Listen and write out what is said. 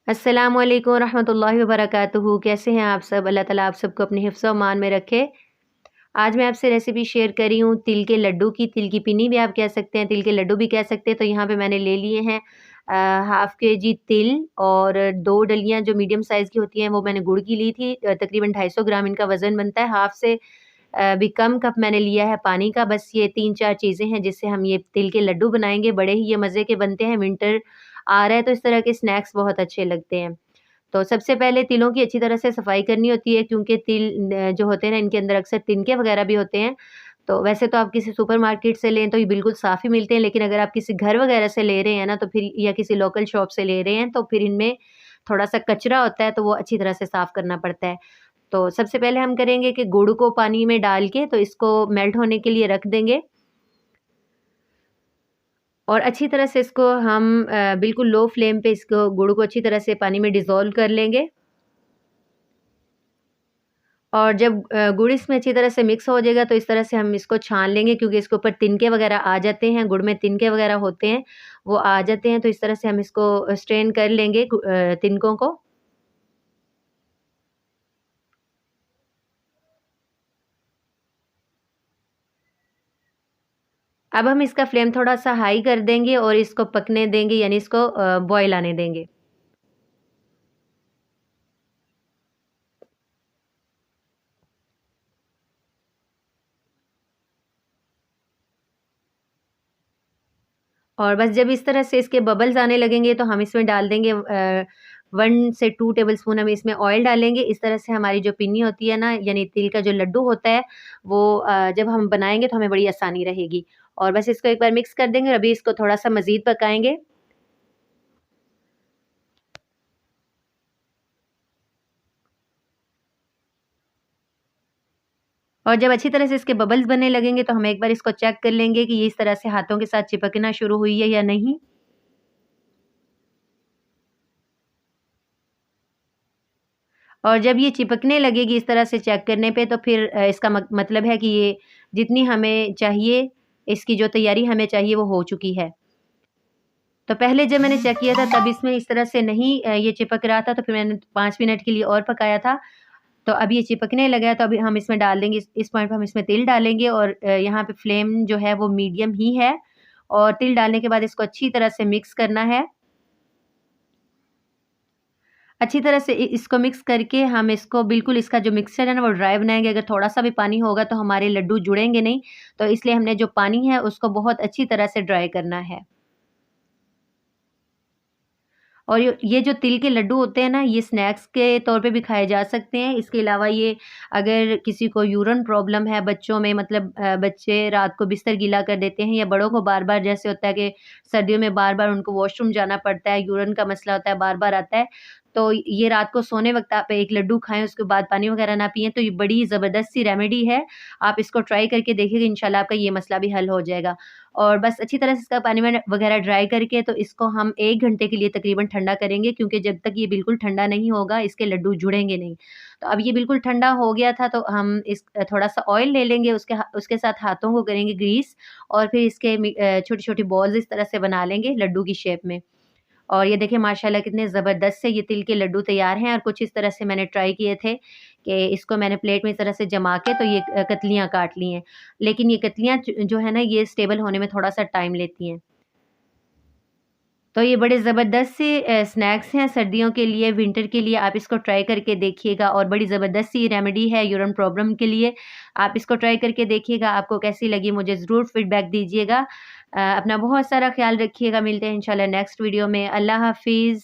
अस्सलामु अलैकुम रहमतुल्लाहि व बरकातुहू। कैसे हैं आप सब? अल्लाह ताला आप सबको अपने हिफ्ज़ व अमान में रखे। आज मैं आपसे रेसिपी शेयर कर रही हूँ तिल के लड्डू की। तिल की पिन्नी भी आप कह सकते हैं, तिल के लड्डू भी कह सकते हैं। तो यहाँ पे मैंने ले लिए हैं हाफ़ केजी तिल और 2 डलियाँ जो मीडियम साइज़ की होती हैं वो मैंने गुड़ की ली थी। तकरीबन 250 ग्राम इनका वज़न बनता है। हाफ़ से भी कम कप मैंने लिया है पानी का। बस ये 3-4 चीज़ें हैं जिससे हम ये तिल के लड्डू बनाएँगे। बड़े ही ये मज़े के बनते हैं। विंटर आ रहा है तो इस तरह के स्नैक्स बहुत अच्छे लगते हैं। तो सबसे पहले तिलों की अच्छी तरह से सफाई करनी होती है, क्योंकि तिल जो होते हैं ना, इनके अंदर अक्सर तिनके वगैरह भी होते हैं। तो वैसे तो आप किसी सुपरमार्केट से लें तो ये बिल्कुल साफ़ ही मिलते हैं, लेकिन अगर आप किसी घर वगैरह से ले रहे हैं ना, तो फिर या किसी लोकल शॉप से ले रहे हैं तो फिर इनमें थोड़ा-सा कचरा होता है, तो वो अच्छी तरह से साफ़ करना पड़ता है। तो सबसे पहले हम करेंगे कि गुड़ को पानी में डाल के तो इसको मेल्ट होने के लिए रख देंगे। और अच्छी तरह से इसको हम बिल्कुल लो फ्लेम पे इसको गुड़ को अच्छी तरह से पानी में डिज़ोल्व कर लेंगे। और जब गुड़ इसमें अच्छी तरह से मिक्स हो जाएगा तो इस तरह से हम इसको छान लेंगे, क्योंकि इसके ऊपर तिनके वगैरह आ जाते हैं, गुड़ में तिनके वगैरह होते हैं, वो आ जाते हैं। तो इस तरह से हम इसको स्ट्रेन कर लेंगे तिनकों को। अब हम इसका फ्लेम थोड़ा-सा हाई कर देंगे और इसको पकने देंगे, यानी इसको बॉयल आने देंगे। और बस जब इस तरह से इसके बबल्स आने लगेंगे तो हम इसमें डाल देंगे 1 से 2 टेबलस्पून हम इसमें ऑयल डालेंगे। इस तरह से हमारी जो पिन्नी होती है ना, यानी तिल का जो लड्डू होता है, वो जब हम बनाएँगे तो हमें बड़ी आसानी रहेगी। और बस इसको एक बार मिक्स कर देंगे और अभी इसको थोड़ा-सा मज़ीद पकाएँगे। और जब अच्छी तरह से इसके बबल्स बनने लगेंगे तो हम एक बार इसको चेक कर लेंगे कि ये इस तरह से हाथों के साथ चिपकना शुरू हुई है या नहीं। और जब ये चिपकने लगेगी इस तरह से चेक करने पे, तो फिर इसका मतलब है कि ये जितनी हमें चाहिए, इसकी जो तैयारी हमें चाहिए वो हो चुकी है। तो पहले जब मैंने चेक किया था तब इसमें इस तरह से नहीं ये चिपक रहा था, तो फिर मैंने 5 मिनट के लिए और पकाया था। तो अब ये चिपकने लगा है, तो अभी हम इसमें डाल देंगे, इस पॉइंट पे हम इसमें तिल डालेंगे और यहाँ पे फ्लेम जो है वो मीडियम ही है। और तिल डालने के बाद इसको अच्छी तरह से मिक्स करना है। अच्छी तरह से इसको मिक्स करके हम इसको बिल्कुल, इसका जो मिक्सचर है ना वो ड्राई बनाएँगे। अगर थोड़ा-सा भी पानी होगा तो हमारे लड्डू जुड़ेंगे नहीं, तो इसलिए हमने जो पानी है उसको बहुत अच्छी तरह से ड्राई करना है। और ये जो तिल के लड्डू होते हैं ना, ये स्नैक्स के तौर पे भी खाए जा सकते हैं। इसके अलावा ये, अगर किसी को यूरिन प्रॉब्लम है बच्चों में, मतलब बच्चे रात को बिस्तर गीला कर देते हैं, या बड़ों को बार-बार जैसे होता है कि सर्दियों में बार-बार उनको वॉशरूम जाना पड़ता है, यूरिन का मसला होता है, बार-बार आता है। तो ये रात को सोने वक़्त आप एक लड्डू खाएँ, उसके बाद पानी वग़ैरह ना पिएँ, तो ये बड़ी ज़बरदस्त सी रेमेडी है। आप इसको ट्राई करके देखिएगा, इंशाल्लाह आपका ये मसला भी हल हो जाएगा। और बस अच्छी तरह से इसका पानी वग़ैरह ड्राई करके तो इसको हम 1 घंटे के लिए तकरीबन ठंडा करेंगे, क्योंकि जब तक ये बिल्कुल ठंडा नहीं होगा, इसके लड्डू जुड़ेंगे नहीं। तो अब ये बिल्कुल ठंडा हो गया था, तो हम थोड़ा-सा ऑयल ले लेंगे, उसके साथ हाथों को करेंगे ग्रीस, और फिर इसके छोटी-छोटी बॉल्स इस तरह से बना लेंगे लड्डू की शेप में। और ये देखिए माशाल्लाह कितने ज़बरदस्त से ये तिल के लड्डू तैयार हैं। और कुछ इस तरह से मैंने ट्राई किए थे कि इसको मैंने प्लेट में इस तरह से जमा के तो ये कतलियाँ काट ली हैं। लेकिन ये कतलियाँ जो है ना, ये स्टेबल होने में थोड़ा-सा टाइम लेती हैं। तो ये बड़े ज़बरदस्त से स्नैक्स हैं सर्दियों के लिए, विंटर के लिए। आप इसको ट्राई करके देखिएगा, और बड़ी ज़बरदस्त सी रेमेडी है यूरिन प्रॉब्लम के लिए। आप इसको ट्राई करके देखिएगा, आपको कैसी लगी मुझे ज़रूर फीडबैक दीजिएगा। अपना बहुत सारा ख़्याल रखिएगा, मिलते हैं इंशाल्लाह नेक्स्ट वीडियो में। अल्लाह हाफ़िज़।